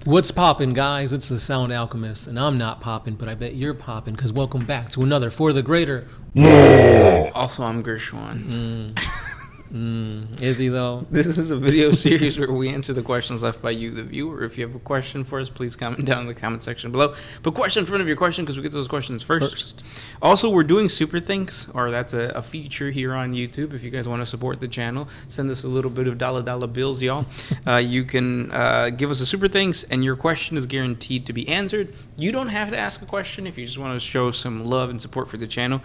What's poppin', guys? It's the Sound Alchemist, and I'm not poppin', but I bet you're poppin', because welcome back to another For the Greater. Also, I'm Gershwan. Is he, though? This is a video series where we answer the questions left by you, the viewer. If you have a question for us, please comment down in the comment section below. Put question in front of your question because we get those questions first. Also, we're doing super thanks, or that's a feature here on YouTube. If you guys want to support the channel, send us a little bit of dollar bills, y'all. You can give us a super thanks, and your question is guaranteed to be answered. You don't have to ask a question if you just want to show some love and support for the channel.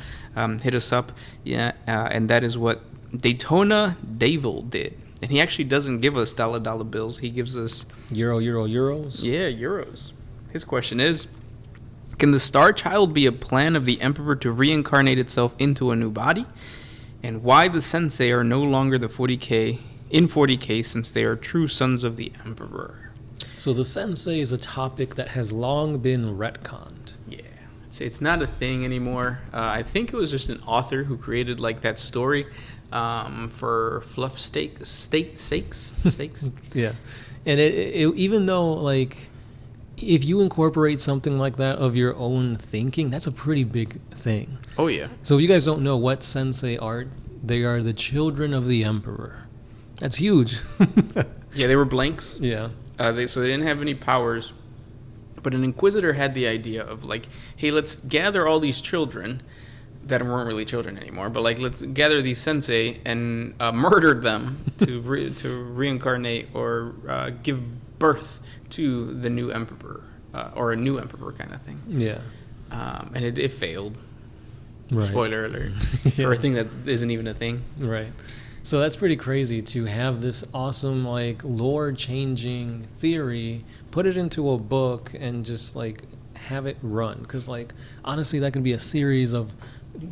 Hit us up, and that is what Daytona Devil did. And he actually doesn't give us dollar bills. He gives us Euros? Yeah, euros. His question is, can the Star Child be a plan of the Emperor to reincarnate itself into a new body? And why the Sensei are no longer the 40K in 40K since they are true sons of the Emperor? So the Sensei is a topic that has long been retconned. Yeah, it's not a thing anymore. I think it was just an author who created like that story for fluff steaks. Yeah. And it even though, like, if you incorporate something like that of your own thinking, that's a pretty big thing. Oh, yeah. So if you guys don't know what Sensei are, they are the children of the Emperor. That's huge. Yeah, they were blanks. Yeah. So they didn't have any powers. But an Inquisitor had the idea of, like, hey, let's gather all these children that weren't really children anymore, but like let's gather these sensei and murder them to reincarnate or give birth to the new emperor or a new emperor kind of thing. Yeah. And it failed. Right. Spoiler alert. Yeah. For a thing that isn't even a thing. Right. So that's pretty crazy to have this awesome, like, lore-changing theory, put it into a book, and just, like, have it run. Because, like, honestly, that could be a series of,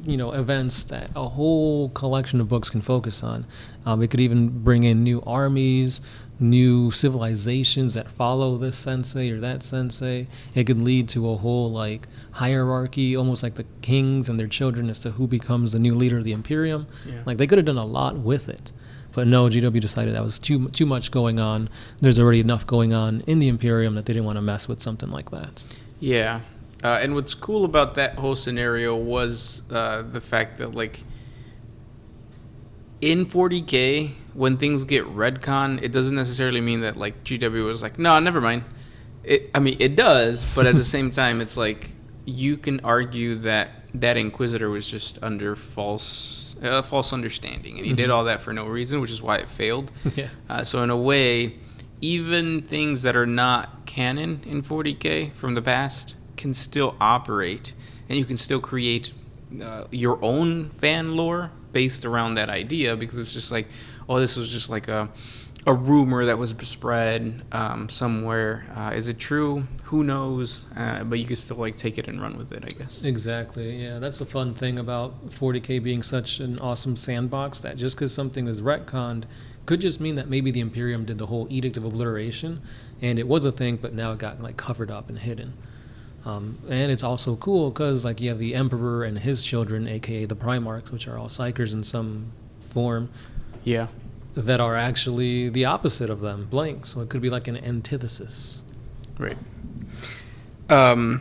you know, events that a whole collection of books can focus on. It could even bring in new armies, new civilizations that follow this sensei or that sensei. It could lead to a whole, like, hierarchy, almost like the kings and their children as to who becomes the new leader of the Imperium. Yeah. Like, they could have done a lot with it. But no, GW decided that was too much going on. There's already enough going on in the Imperium that they didn't want to mess with something like that. Yeah. And what's cool about that whole scenario was the fact that, like, in 40K, when things get retcon, it doesn't necessarily mean that, like, GW was like, no, never mind. I mean, it does, but at the same time, it's like, you can argue that that Inquisitor was just under false understanding, and he did all that for no reason, which is why it failed. Yeah. So in a way, even things that are not canon in 40K from the past can still operate, and you can still create your own fan lore based around that idea, because it's just like, oh, this was just like a rumor that was spread somewhere. Is it true? Who knows? But you can still, like, take it and run with it, I guess. Exactly. Yeah, that's the fun thing about 40K being such an awesome sandbox, that just because something is retconned could just mean that maybe the Imperium did the whole Edict of Obliteration, and it was a thing, but now it got, like, covered up and hidden. And it's also cool because, like, you have the Emperor and his children, aka the Primarchs, which are all psychers in some form. Yeah. That are actually the opposite of them, blank. So it could be like an antithesis. Right. So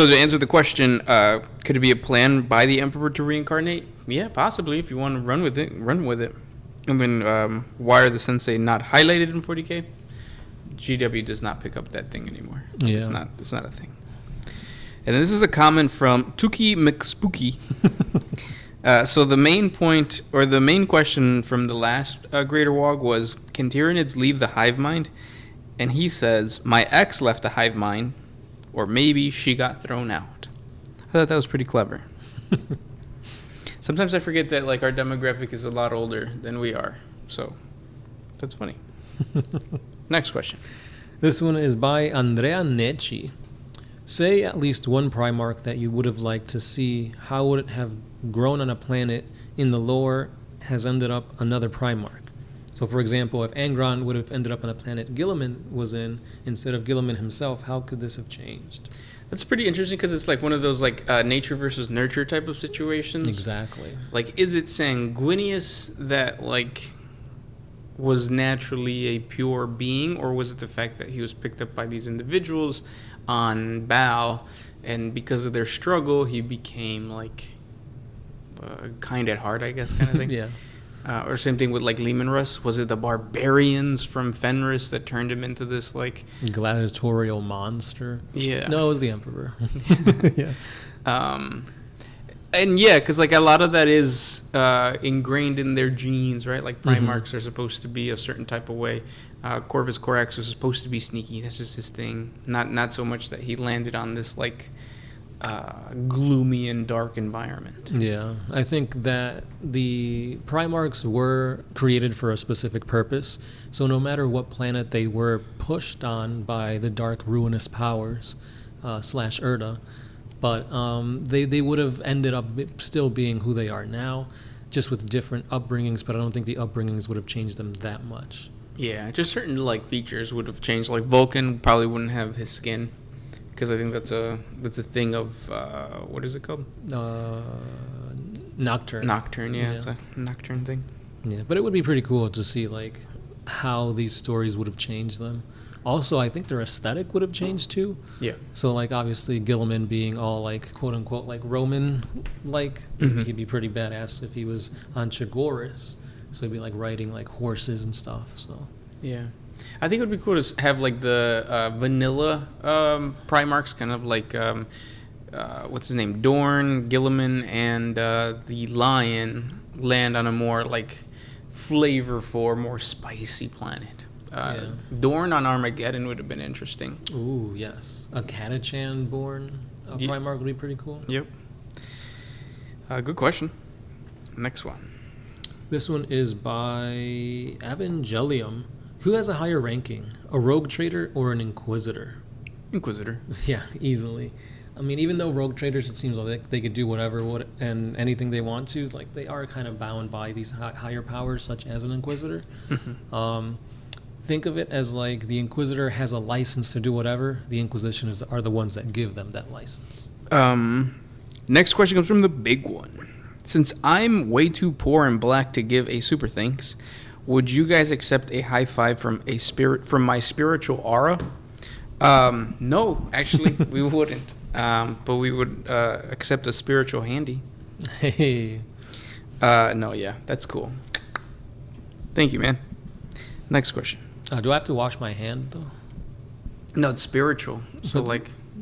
to answer the question, could it be a plan by the Emperor to reincarnate? Yeah, possibly. If you want to run with it, run with it. I mean, why are the Sensei not highlighted in 40K? GW does not pick up that thing anymore. Yeah. It's not a thing. And then this is a comment from Tuki McSpooky. So the main point, or the main question from the last Greater WAAAGH was, can Tyranids leave the hive mind? And he says, my ex left the hive mind, or maybe she got thrown out. I thought that was pretty clever. Sometimes I forget that, like, our demographic is a lot older than we are. So that's funny. Next question. This one is by Andrea Necci. Say at least one Primarch that you would have liked to see. How would it have grown on a planet in the lore has ended up another Primarch? So, for example, if Angron would have ended up on a planet Guilliman was in instead of Guilliman himself, how could this have changed? That's pretty interesting because it's like one of those, like, nature versus nurture type of situations. Exactly. Like, is it sanguineous that, like, was naturally a pure being, or was it the fact that he was picked up by these individuals on WAAAGH, and because of their struggle, he became like kind at heart, I guess, kind of thing? Yeah. Or same thing with like Lehman Russ. Was it the barbarians from Fenris that turned him into this like gladiatorial monster? Yeah. No, it was the Emperor. Yeah. And yeah, because like a lot of that is ingrained in their genes, right? Like Primarchs are supposed to be a certain type of way. Corvus Corax was supposed to be sneaky. That's just his thing. Not so much that he landed on this like gloomy and dark environment. Yeah, I think that the Primarchs were created for a specific purpose. So no matter what planet they were pushed on by the dark ruinous powers / Erda, but they would have ended up still being who they are now, just with different upbringings. But I don't think the upbringings would have changed them that much. Yeah, just certain like features would have changed. Like Vulcan probably wouldn't have his skin. Because I think that's a thing of what is it called? Nocturne. Nocturne, yeah, it's a Nocturne thing. Yeah, but it would be pretty cool to see like how these stories would have changed them. Also, I think their aesthetic would have changed too. Yeah. So like obviously Gilliman being all like quote unquote like Roman like, he'd be pretty badass if he was on Chagoris. So he'd be like riding like horses and stuff. So yeah. I think it would be cool to have like the vanilla Primarchs, kind of like what's his name, Dorn, Gilliman, and the Lion land on a more like flavorful, more spicy planet. Dorn on Armageddon would have been interesting. Ooh, yes, a Catachan born Primarch would be pretty cool. Yep. Good question. Next one. This one is by Evangelium. Who has a higher ranking, a rogue trader or an inquisitor? Inquisitor. Yeah, easily. I mean, even though rogue traders, it seems like they could do whatever and anything they want to, like they are kind of bound by these higher powers, such as an inquisitor. Think of it as like the inquisitor has a license to do whatever. The Inquisition are the ones that give them that license. Next question comes from the big one. Since I'm way too poor and black to give a super thanks, would you guys accept a high five from my spiritual aura? No, actually, we wouldn't. But we would accept a spiritual handy. Hey. No, yeah, that's cool. Thank you, man. Next question. Do I have to wash my hand though? No, it's spiritual. So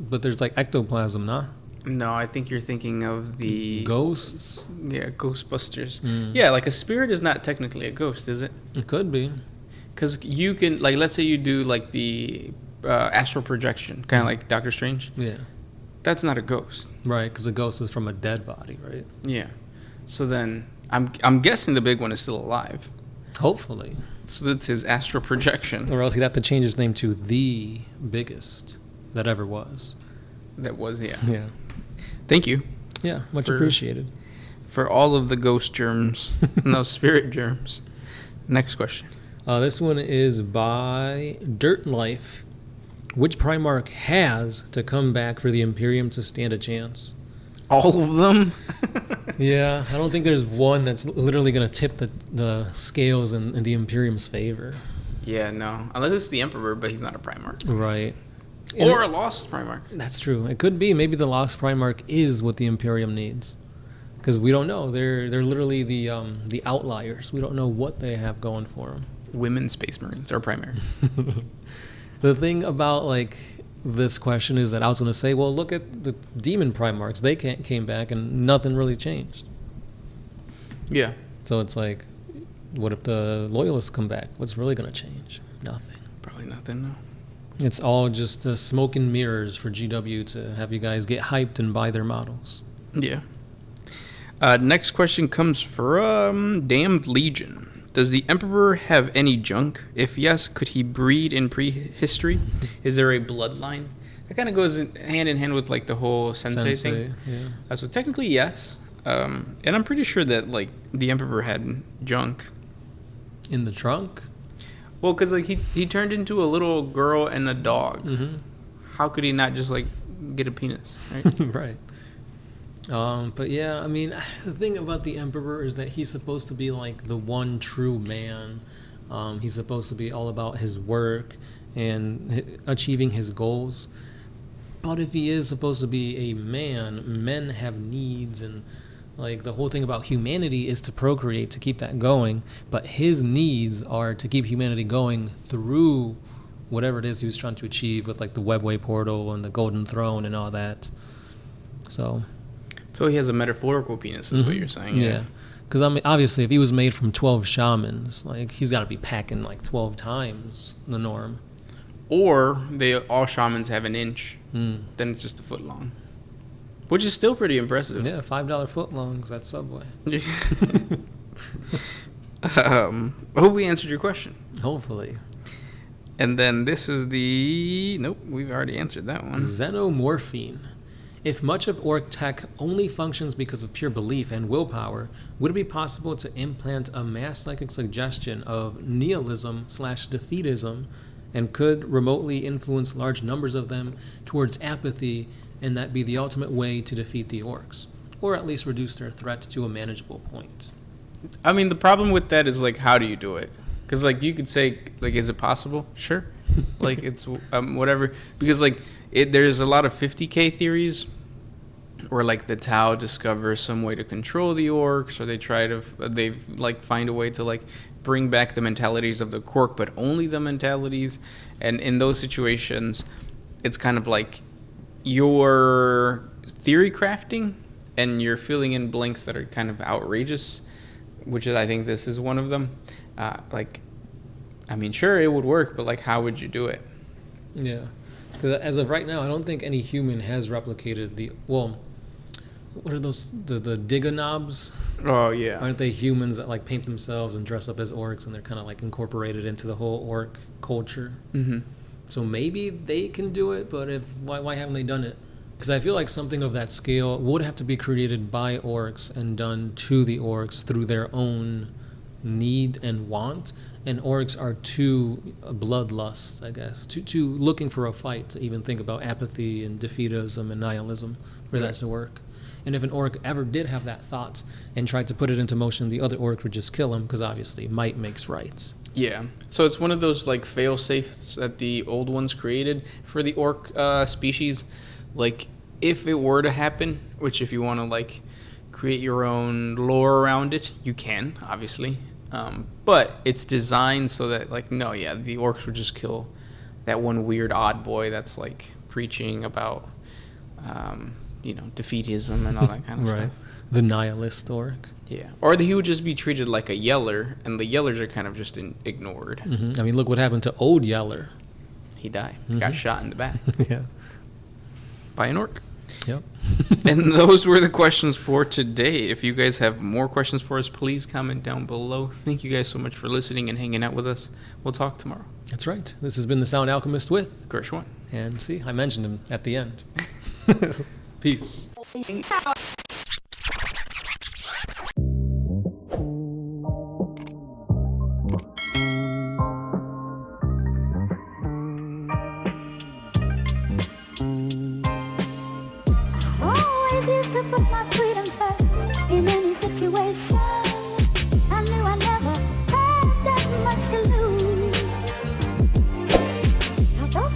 but there's like ectoplasm, nah? No, I think you're thinking of the ghosts. Yeah, Ghostbusters. Yeah, like a spirit is not technically a ghost, is it? It could be. Because you can, like, let's say you do like the astral projection, kind of like Doctor Strange. Yeah. That's not a ghost. Right, because a ghost is from a dead body, right? Yeah. So then, I'm guessing the big one is still alive. Hopefully. So that's his astral projection. Or else he'd have to change his name to the biggest that ever was. That was, yeah. Yeah. Thank you. Yeah, much appreciated. For all of the ghost germs. No, spirit germs. Next question. This one is by Dirt Life. Which Primarch has to come back for the Imperium to stand a chance? All of them? Yeah, I don't think there's one that's literally going to tip the scales in the Imperium's favor. Yeah, no. Unless it's the Emperor, but he's not a Primarch. Right. Or a Lost Primarch. That's true. It could be. Maybe the Lost Primarch is what the Imperium needs. Because we don't know. They're literally the outliers. We don't know what they have going for them. Women Space Marines are primary. The thing about like this question is that I was going to say, well, look at the Demon Primarchs. They came back and nothing really changed. Yeah. So it's like, what if the Loyalists come back? What's really going to change? Nothing. Probably nothing, no. It's all just smoke and mirrors for GW to have you guys get hyped and buy their models. Yeah. Next question comes from Damned Legion. Does the Emperor have any junk? If yes, could he breed in prehistory? Is there a bloodline? That kind of goes hand in hand with like the whole Sensei thing. Yeah. So technically, yes. And I'm pretty sure that like the Emperor had junk. In the trunk? Well, because like he turned into a little girl and a dog. Mm-hmm. How could he not just like get a penis? Right. Right. But yeah, I mean, the thing about the Emperor is that he's supposed to be like the one true man He's supposed to be all about his work and achieving his goals. But if he is supposed to be a man, men have needs, and like the whole thing about humanity is to procreate, to keep that going. But his needs are to keep humanity going through whatever it is he was trying to achieve with like the Webway portal and the Golden Throne and all that. So he has a metaphorical penis, is what you're saying. Yeah. Because I mean, obviously, if he was made from 12 shamans, like he's got to be packing like 12 times the norm. Or all shamans have an inch, then it's just a foot long, which is still pretty impressive. Yeah, $5 foot longs at Subway. I hope we answered your question. Hopefully. And then this is nope, we've already answered that one. Xenomorphine. If much of orc tech only functions because of pure belief and willpower, would it be possible to implant a mass psychic suggestion of nihilism/defeatism and could remotely influence large numbers of them towards apathy, and that be the ultimate way to defeat the orcs? Or at least reduce their threat to a manageable point? I mean, the problem with that is, like, how do you do it? Because, like, you could say, like, is it possible? Sure. Like, it's whatever. Because, like, there's a lot of 50K theories where, like, the Tau discovers some way to control the orcs, or they find a way to, like, bring back the mentalities of the Kork, but only the mentalities. And in those situations, it's kind of like you're theory crafting and you're filling in blanks that are kind of outrageous, which is, I think this is one of them. Like, I mean, sure, it would work, but, like, how would you do it? Yeah. Because as of right now, I don't think any human has replicated what are those, the Digonobs? Oh, yeah. Aren't they humans that, like, paint themselves and dress up as orcs, and they're kind of, like, incorporated into the whole orc culture? Mm-hmm. So maybe they can do it, but why haven't they done it? Because I feel like something of that scale would have to be created by orcs and done to the orcs through their own need and want, and orcs are too bloodlust, I guess, too looking for a fight to even think about apathy and defeatism and nihilism for that to work. And if an orc ever did have that thought and tried to put it into motion, the other orc would just kill him, because obviously might makes right. Yeah. So it's one of those, like, fail-safes that the old ones created for the orc species. Like, if it were to happen, which if you want to, like, create your own lore around it, you can, obviously. But it's designed so that, like, the orcs would just kill that one weird odd boy that's, like, preaching about, defeatism and all that kind of Right. stuff. The nihilist orc. Yeah. Or he would just be treated like a yeller, and the yellers are kind of just ignored. Mm-hmm. I mean, look what happened to Old Yeller. He died. Got shot in the back. Yeah. By an orc. Yep. And those were the questions for today. If you guys have more questions for us, please comment down below. Thank you guys so much for listening and hanging out with us. We'll talk tomorrow. That's right. This has been the Sound Alchemist with Gershwin. And see, I mentioned him at the end. Peace. Always used to put my freedom first in any situation.